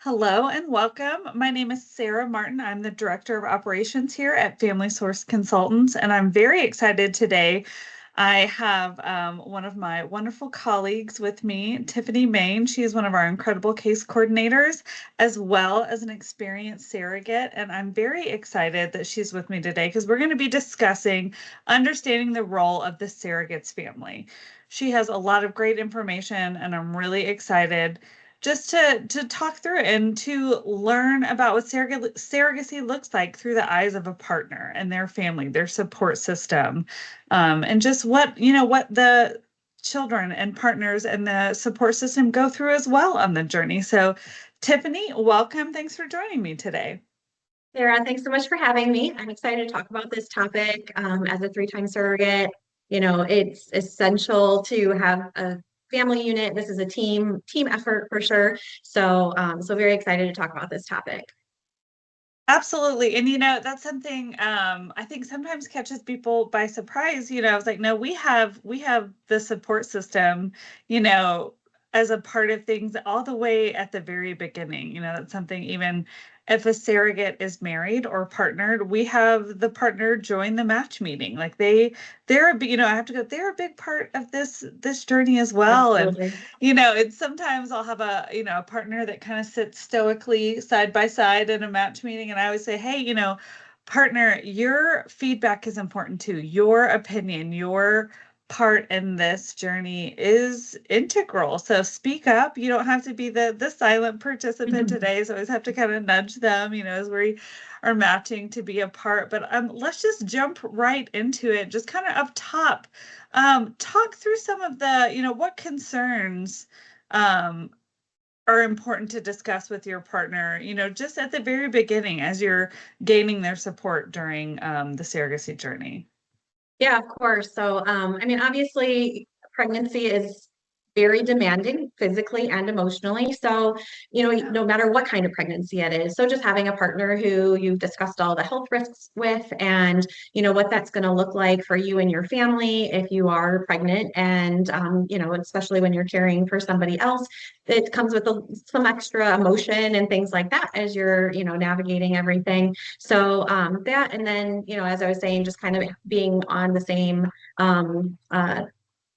Hello and welcome. My name is Sarah Martin. I'm the Director of Operations here at Family Source Consultants, and I'm very excited today. I have one of my wonderful colleagues with me, Tiffany Main. She is one of our incredible case coordinators, as well as an experienced surrogate. And I'm very excited that she's with me today because we're going to be discussing understanding the role of the surrogate's family. She has a lot of great information, and I'm really excited just to talk through it and to learn about what surrogacy looks like through the eyes of a partner and their family, their support system, and just what the children and partners and the support system go through as well on the journey. So, Tiffany, welcome. Thanks for joining me today. Sarah, thanks so much for having me. I'm excited to talk about this topic. As a three-time surrogate, it's essential to have a family unit. This is a team effort for sure. So very excited to talk about this topic. Absolutely. And that's something I think sometimes catches people by surprise. I was like, no, we have the support system, you know, as a part of things all the way at the very beginning. That's something even if a surrogate is married or partnered, we have the partner join the match meeting. Like they're I have to go, they're a big part of this journey as well. And Absolutely. it's sometimes I'll have a partner that kind of sits stoically side by side in a match meeting. And I always say, hey, partner, your feedback is important too. Your opinion, your part in this journey is integral. So speak up. You don't have to be the silent participant today. So I always have to kind of nudge them, as we are matching to be a part. But let's just jump right into it, just kind of up top. Talk through some of the, what concerns um, are important to discuss with your partner, just at the very beginning as you're gaining their support during the surrogacy journey. Yeah, of course. Obviously, pregnancy is very demanding physically and emotionally. So, no matter what kind of pregnancy it is. So, just having a partner who you've discussed all the health risks with and, what that's going to look like for you and your family if you are pregnant. And, especially when you're caring for somebody else, it comes with some extra emotion and things like that as you're, navigating everything. So that, and then, as I was saying, just kind of being on the same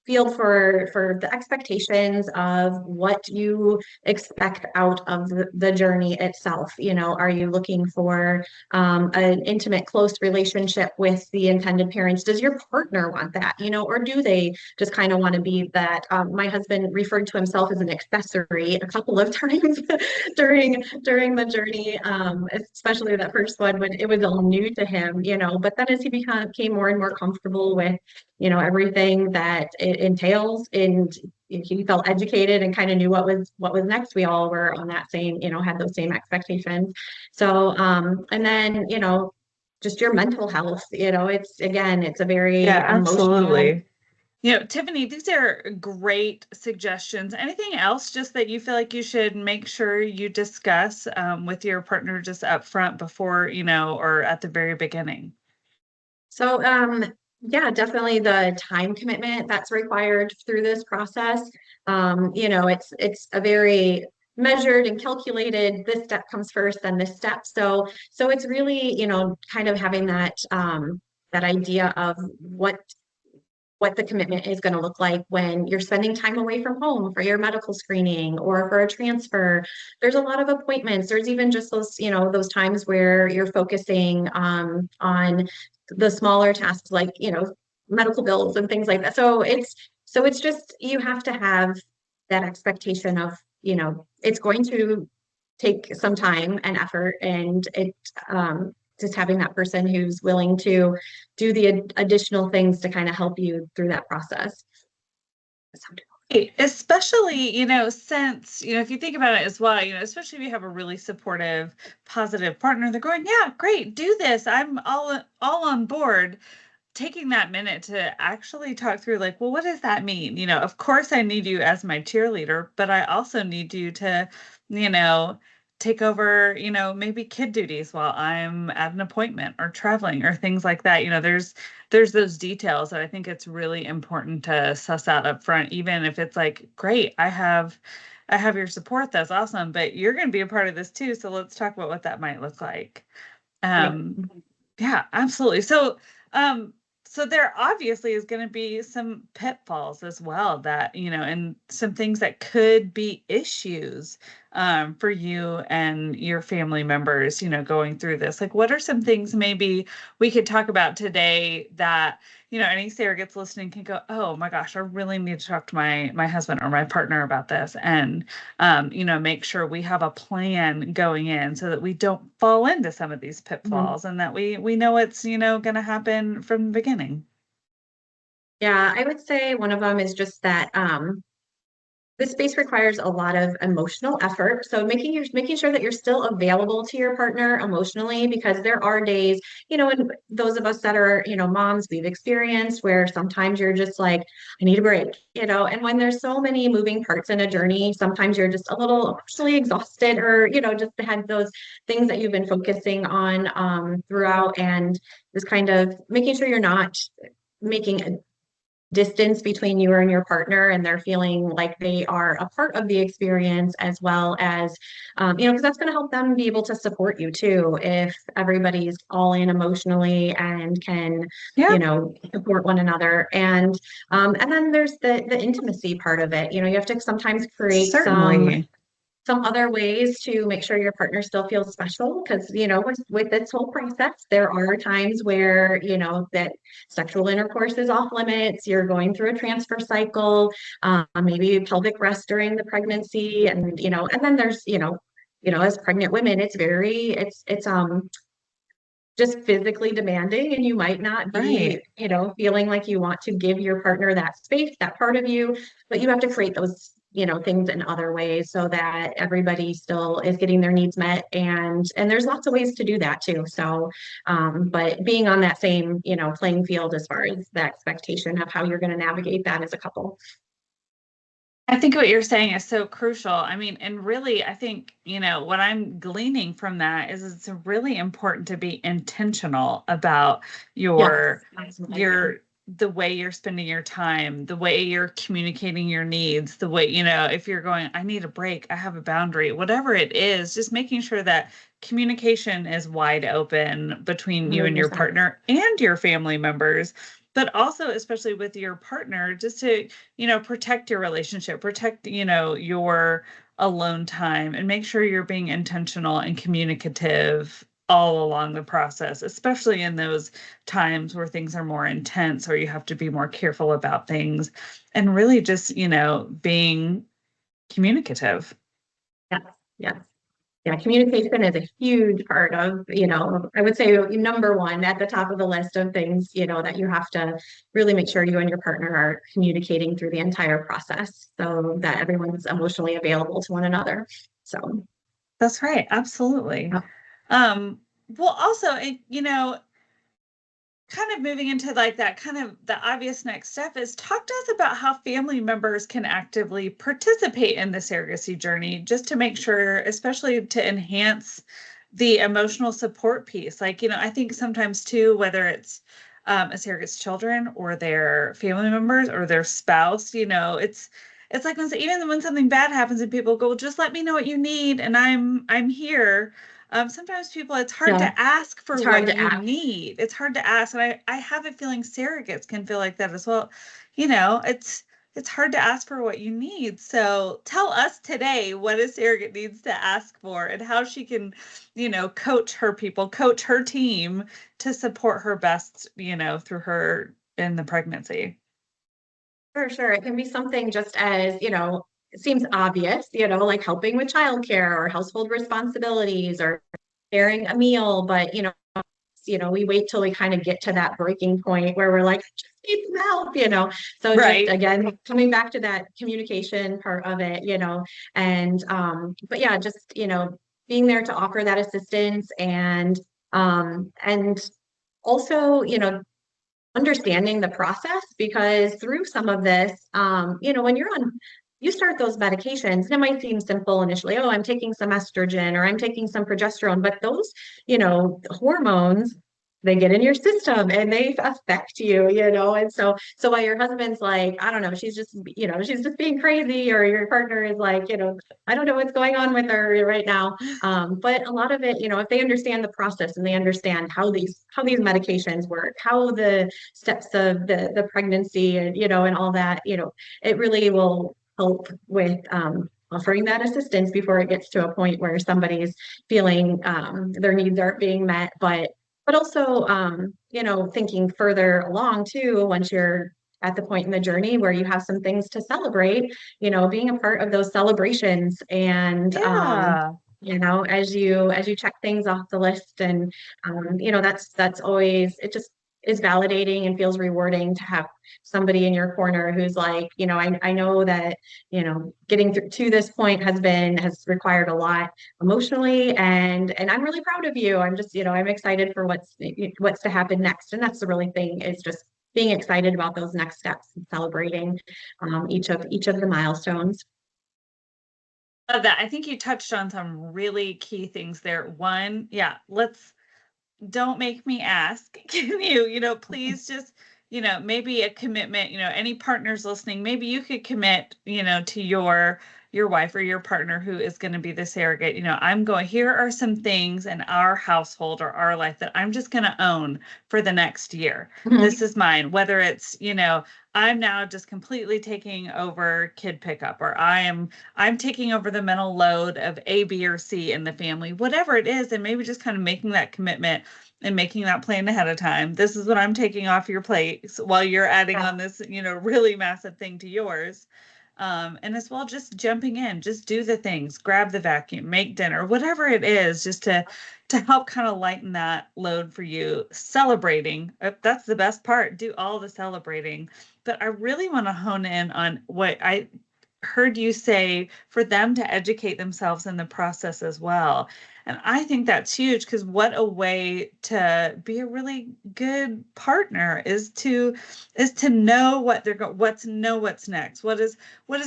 field for the expectations of what you expect out of the journey itself. Are you looking for an intimate, close relationship with the intended parents? Does your partner want that? Or do they just kind of want to be that? My husband referred to himself as an accessory a couple of times during the journey, especially that first one when it was all new to him. But then as he became more and more comfortable with everything that it entails, and he felt educated and kind of knew what was next. We all were on that same, had those same expectations. So and then just your mental health, it's a Yeah, very emotional. absolutely. Tiffany, these are great suggestions. Anything else just that you feel like you should make sure you discuss with your partner just up front before, or at the very beginning? So yeah, definitely the time commitment that's required through this process. It's a very measured and calculated, this step comes first, then this step. So it's really, kind of having that idea of what the commitment is going to look like when you're spending time away from home for your medical screening or for a transfer. There's a lot of appointments. There's even just those times where you're focusing on the smaller tasks like, medical bills and things like that. So it's just you have to have that expectation of, it's going to take some time and effort, and just having that person who's willing to do the additional things to kind of help you through that process. Especially, since, if you think about it as well, especially if you have a really supportive, positive partner, they're going, yeah, great, do this. I'm all on board. Taking that minute to actually talk through, like, well, what does that mean? Of course I need you as my cheerleader, but I also need you to, you know, take over, maybe kid duties while I'm at an appointment or traveling or things like that. There's those details that I think it's really important to suss out up front, even if it's like, great, I have your support, that's awesome, but you're going to be a part of this too. So let's talk about what that might look like. Yep. Um, yeah, absolutely. Um, so there obviously is going to be some pitfalls as well that, and some things that could be issues for you and your family members, going through this. Like, what are some things maybe we could talk about today that, any surrogates listening can go, oh my gosh, I really need to talk to my husband or my partner about this, and make sure we have a plan going in so that we don't fall into some of these Mhm. pitfalls and that we know it's, going to happen from the beginning. Yeah, I would say one of them is just that this space requires a lot of emotional effort. So making sure that you're still available to your partner emotionally, because there are days, and those of us that are, moms, we've experienced where sometimes you're just like, I need a break, and when there's so many moving parts in a journey, sometimes you're just a little emotionally exhausted, or, just had those things that you've been focusing on throughout, and just kind of making sure you're not making distance between you and your partner, and they're feeling like they are a part of the experience, as well as because that's going to help them be able to support you too, if everybody's all in emotionally and can Yeah, support one another. And then there's the intimacy part of it. You have to sometimes create certainly. some other ways to make sure your partner still feels special, because with this whole process there are times where that sexual intercourse is off limits, you're going through a transfer cycle, maybe pelvic rest during the pregnancy, and then there's as pregnant women, it's just physically demanding, and you might not be Right. feeling like you want to give your partner that space, that part of you, but you have to create those things in other ways so that everybody still is getting their needs met, and there's lots of ways to do that too. So but being on that same playing field as far as the expectation of how you're going to navigate that as a couple. I think what you're saying is so crucial. I mean, and really, I think, what I'm gleaning from that is it's really important to be intentional about Yes, your absolutely. Yeah. your the way you're spending your time, the way you're communicating your needs, the way, if you're going, I need a break, I have a boundary, whatever it is, just making sure that communication is wide open between you and your 100%. partner and your family members, but also especially with your partner, just to protect your relationship, protect, your alone time, and make sure you're being intentional and communicative all along the process, especially in those times where things are more intense or you have to be more careful about things, and really just, being communicative. Yes, yes. Yeah, communication is a huge part of, I would say number one at the top of the list of things, that you have to really make sure you and your partner are communicating through the entire process so that everyone's emotionally available to one another. So, That's right. Absolutely. yeah. Um, well, also, kind of moving into like that kind of the obvious next step is talk to us about how family members can actively participate in the surrogacy journey, just to make sure, especially to enhance the emotional support piece. Like, I think sometimes too, whether it's a surrogate's children or their family members or their spouse, it's like even when something bad happens and people go, well, just let me know what you need and I'm here. Sometimes people, it's hard Yeah, to ask for it's hard what to you ask. need. It's hard to ask. And I have a feeling surrogates can feel like that as well. It's hard to ask for what you need. So tell us today what a surrogate needs to ask for and how she can, coach her people, coach her team to support her best, through her in the pregnancy. For sure. It can be something just as, it seems obvious, like helping with childcare or household responsibilities or sharing a meal, but we wait till we kind of get to that breaking point where we're like, just need some help. So just Right. again, coming back to that communication part of it, and but yeah, just being there to offer that assistance, and also, understanding the process, because through some of this, when you're on you start those medications, and it might seem simple initially. Oh, I'm taking some estrogen or I'm taking some progesterone, but those, hormones, they get in your system and they affect you. And so while your husband's like, I don't know, she's just being crazy, or your partner is like, I don't know what's going on with her right now. But a lot of it, if they understand the process and they understand how these medications work, how the steps of the pregnancy and all that, it really will help with offering that assistance before it gets to a point where somebody's feeling their needs aren't being met, but also thinking further along too, once you're at the point in the journey where you have some things to celebrate, being a part of those celebrations, and Yeah. as you check things off the list, and that's always, it just is validating and feels rewarding to have somebody in your corner who's like, I know that, getting through to this point has required a lot emotionally, and I'm really proud of you. I'm just, I'm excited for what's to happen next. And that's the really thing, is just being excited about those next steps and celebrating each of the milestones. Love that. I think you touched on some really key things there. One, yeah, let's don't make me ask. Can you, please just, maybe a commitment, any partners listening, maybe you could commit, to your wife or your partner who is going to be the surrogate. Here are some things in our household or our life that I'm just going to own for the next year. This Mhm. is mine, whether it's, I'm now just completely taking over kid pickup, or I'm taking over the mental load of A, B, or C in the family, whatever it is, and maybe just kind of making that commitment and making that plan ahead of time. This is what I'm taking off your plate while you're adding Yeah. on this, really massive thing to yours. And as well, just jumping in, just do the things, grab the vacuum, make dinner, whatever it is, just to help kind of lighten that load for you. Celebrating, that's the best part. Do all the celebrating. But I really want to hone in on what I heard you say, for them to educate themselves in the process as well. And I think that's huge, because what a way to be a really good partner is to know what they're going, what's next. What does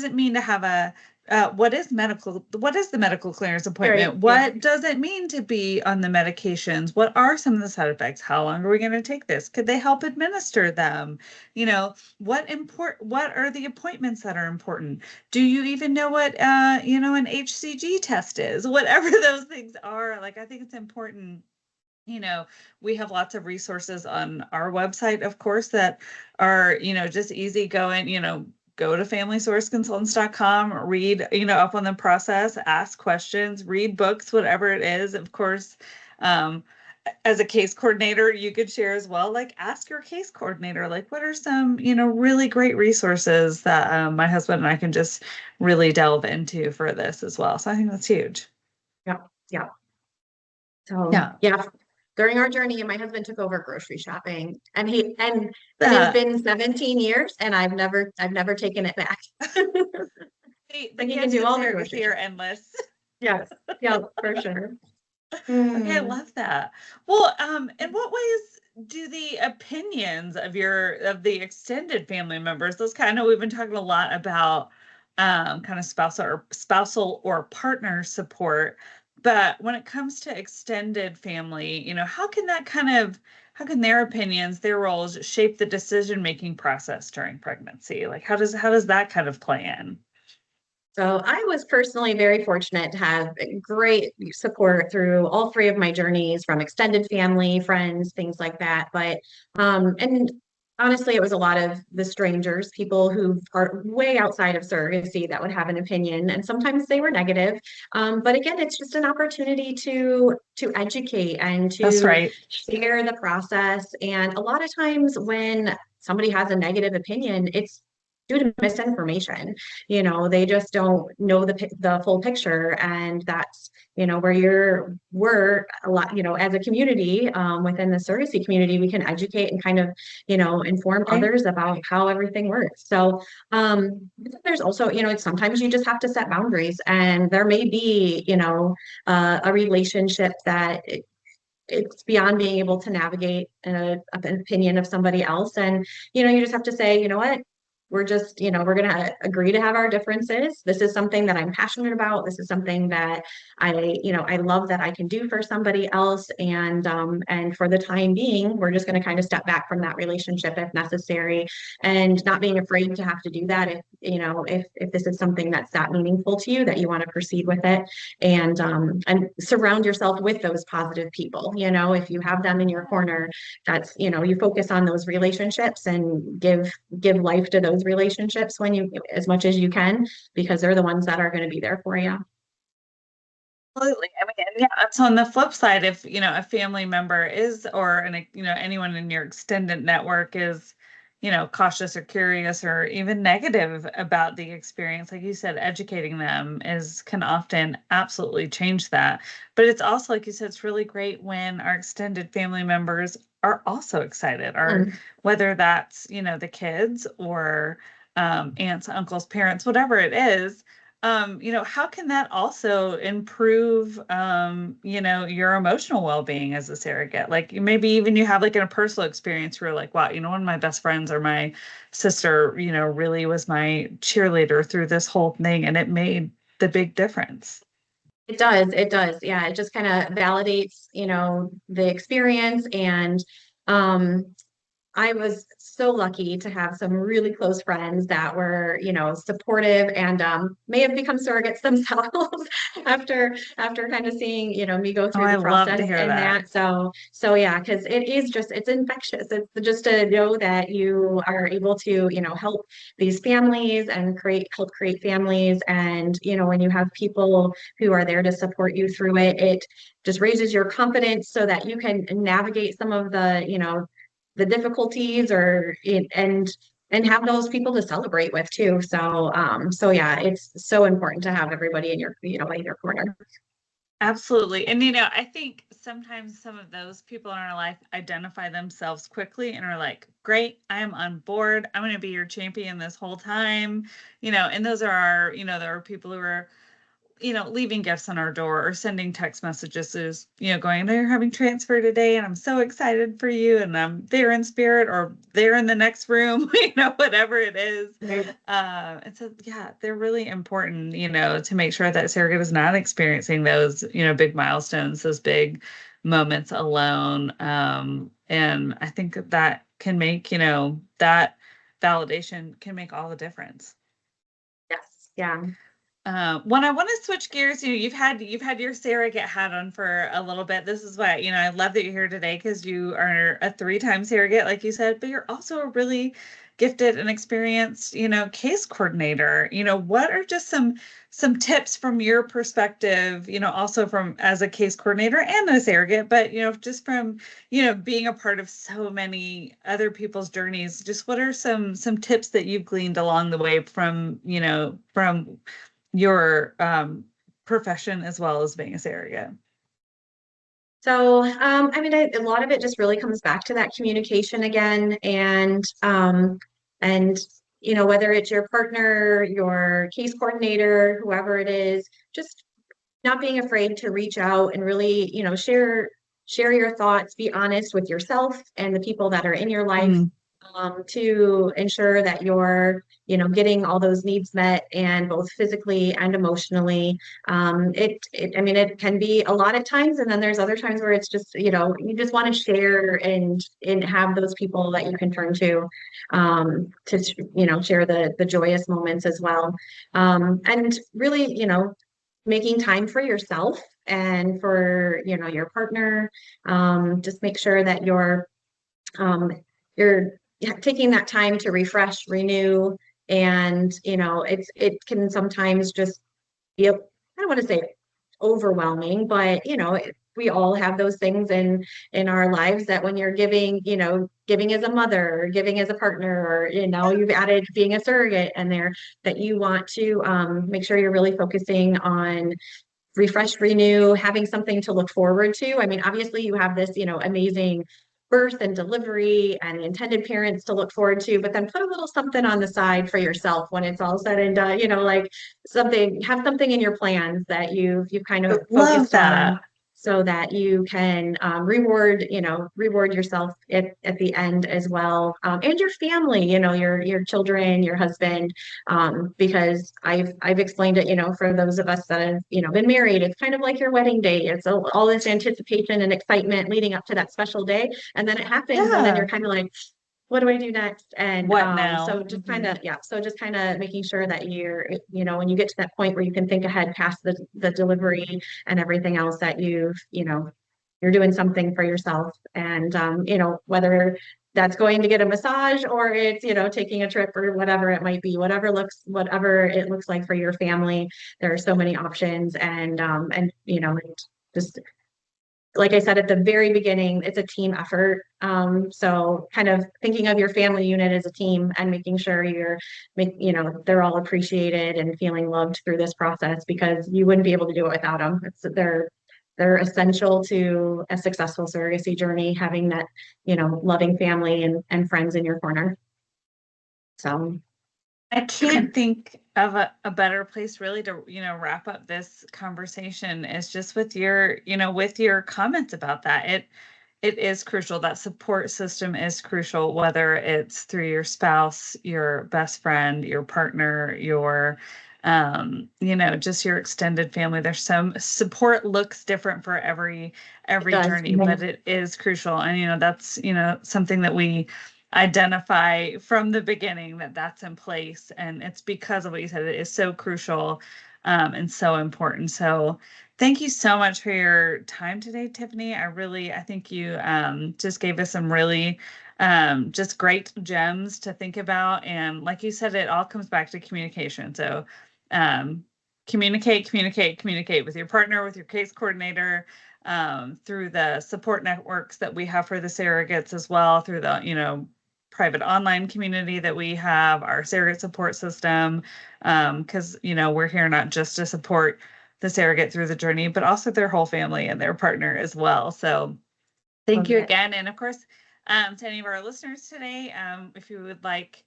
it mean to have a what is the medical clearance appointment? Very, yeah. What does it mean to be on the medications? What are some of the side effects? How long are we going to take this? Could they help administer them? What are the appointments that are important? Do you even know what an HCG test is? Whatever those things are, like, I think it's important. you know we have lots of resources on our website, of course, that are just easy going. Go to FamilySourceConsultants.com, read up on the process, ask questions, read books, whatever it is. Of course, um, as a case coordinator, you could share as well, like, ask your case coordinator, like, what are some really great resources that my husband and I can just really delve into for this as well. So I think that's huge. Yeah. Yeah. So Yeah. yeah, during our journey, my husband took over grocery shopping, and it's Uh, been 17 years, and I've never taken it back. the Like, he can gifts do of all the grocery surrogacy are shopping. endless. Yes. Yeah, for sure. Okay, I Hmm. love that. Well, in what ways do the opinions of the extended family members, those kind of, we've been talking a lot about kind of spousal or partner support, but when it comes to extended family, how can their opinions, their roles shape the decision-making process during pregnancy? Like, how does that kind of play in? So I was personally very fortunate to have great support through all three of my journeys, from extended family, friends, things like that. And honestly, it was a lot of the strangers, people who are way outside of surrogacy, that would have an opinion, and sometimes they were negative. But again, it's just an opportunity to educate and That's to right. share the process. And a lot of times when somebody has a negative opinion, it's due to misinformation. They just don't know the full picture, and that's where we're a lot, as a community, within the surrogacy community, we can educate and kind of inform Right. others about how everything works. So there's also, sometimes you just have to set boundaries, and there may be a relationship that it's beyond being able to navigate an opinion of somebody else, and you just have to say, you know what, we're just, we're going to agree to have our differences. This is something that I'm passionate about. This is something that I love that I can do for somebody else. And for the time being, we're just going to kind of step back from that relationship if necessary, and not being afraid to have to do that if this is something that's that meaningful to you that you want to proceed with it. And surround yourself with those positive people. If you have them in your corner, that's, you focus on those relationships and give life to those relationships when you as much as you can, because they're the ones that are going to be there for you. Absolutely. I mean, and yeah, so on the flip side, if, a family member is, or anyone in your extended network is, cautious or curious or even negative about the experience, like you said, educating them can often absolutely change that. But it's also, like you said, it's really great when our extended family members are also excited, or Mm. whether that's, the kids or aunts, uncles, parents, whatever it is. How can that also improve, your emotional well-being as a surrogate? Like maybe even you have like a personal experience where you're like, wow, one of my best friends or my sister, really was my cheerleader through this whole thing, and it made the big difference. It does. It does. Yeah. It just kind of validates, the experience. And I was so lucky to have some really close friends that were, supportive and may have become surrogates themselves after kind of seeing, me go Oh, through I the love to process hear and that. that. So yeah, because it's infectious. It's just to know that you are able to, help these families and help create families. And, when you have people who are there to support you through it, it just raises your confidence so that you can navigate some of the difficulties and have those people to celebrate with too. So yeah, it's so important to have everybody in your corner. Absolutely. And I think sometimes some of those people in our life identify themselves quickly and are like, great, I'm on board. I'm going to be your champion this whole time. And those are there are people who are leaving gifts on our door or sending text messages is, going, they're having transfer today and I'm so excited for you and I'm there in spirit or they're in the next room, whatever it is. Right. And so, yeah, they're really important, to make sure that surrogate is not experiencing those, big milestones, those big moments alone. And I think that can make, that validation can make all the difference. Yes. Yeah. When I want to switch gears, you've had your surrogate hat on for a little bit. This is why, I love that you're here today because you are a three-time surrogate, like you said, but you're also a really gifted and experienced, case coordinator. What are just some tips from your perspective, also from as a case coordinator and a surrogate, but just from, being a part of so many other people's journeys, just what are some tips that you've gleaned along the way from, from your profession as well as being a surrogate? So, I mean, a lot of it just really comes back to that communication again, and whether it's your partner, your case coordinator, whoever it is, just not being afraid to reach out and really, share your thoughts, be honest with yourself and the people that are in your life, Mm, to ensure that you're, getting all those needs met, and both physically and emotionally. I mean, it can be a lot at times, and then there's other times where it's just, you just want to share and have those people that you can turn to, share the joyous moments as well. And really, making time for yourself and for, your partner. Just make sure that um, you're taking that time to refresh, renew, and it can sometimes just be I don't want to say overwhelming, but we all have those things in our lives that when you're giving as a mother, or giving as a partner, or you've added being a surrogate and there, that you want to make sure you're really focusing on refresh, renew, having something to look forward to. I mean, obviously you have this, amazing birth and delivery and the intended parents to look forward to, but then put a little something on the side for yourself when it's all said and done, like have something in your plans that you've kind I of love focused on. that. so that you can reward yourself at the end as well, and your family, your children, your husband, because I've explained it, for those of us that have, been married, it's kind of like your wedding day. It's all this anticipation and excitement leading up to that special day, and then it happens, and then you're Yeah. kind of like, what do I do next? And What now? so just kind of, yeah, so just kind of making sure that you're, when you get to that point where you can think ahead past the delivery and everything else, that you're doing something for yourself. And whether that's going to get a massage, or it's, taking a trip, or whatever it might be, whatever it looks like for your family. There are so many options, and just like I said at the very beginning, it's a team effort. So kind of thinking of your family unit as a team, and making sure they're all appreciated and feeling loved through this process, because you wouldn't be able to do it without them. They're essential to a successful surrogacy journey, having that, loving family and friends in your corner. So I can't think of a better place really to, wrap up this conversation is just with with your comments about that. It is crucial. That support system is crucial, whether it's through your spouse, your best friend, your partner, just your extended family. There's some support looks different for every it does. journey, but it is crucial. And, that's, something that we identify from the beginning, that's in place. And it's because of what you said. It is so crucial, and so important. So thank you so much for your time today, Tiffany. I think you just gave us some really just great gems to think about. And like you said, it all comes back to communication. So communicate with your partner, with your case coordinator, through the support networks that we have for the surrogates as well, through the, private online community that we have, our surrogate support system, because, we're here not just to support the surrogate through the journey, but also their whole family and their partner as well. So thank you again. And of course, to any of our listeners today, if you would like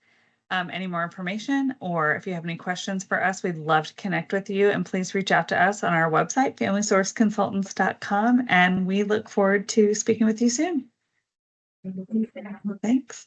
any more information, or if you have any questions for us, we'd love to connect with you. And please reach out to us on our website, FamilySourceConsultants.com. And we look forward to speaking with you soon. Thanks.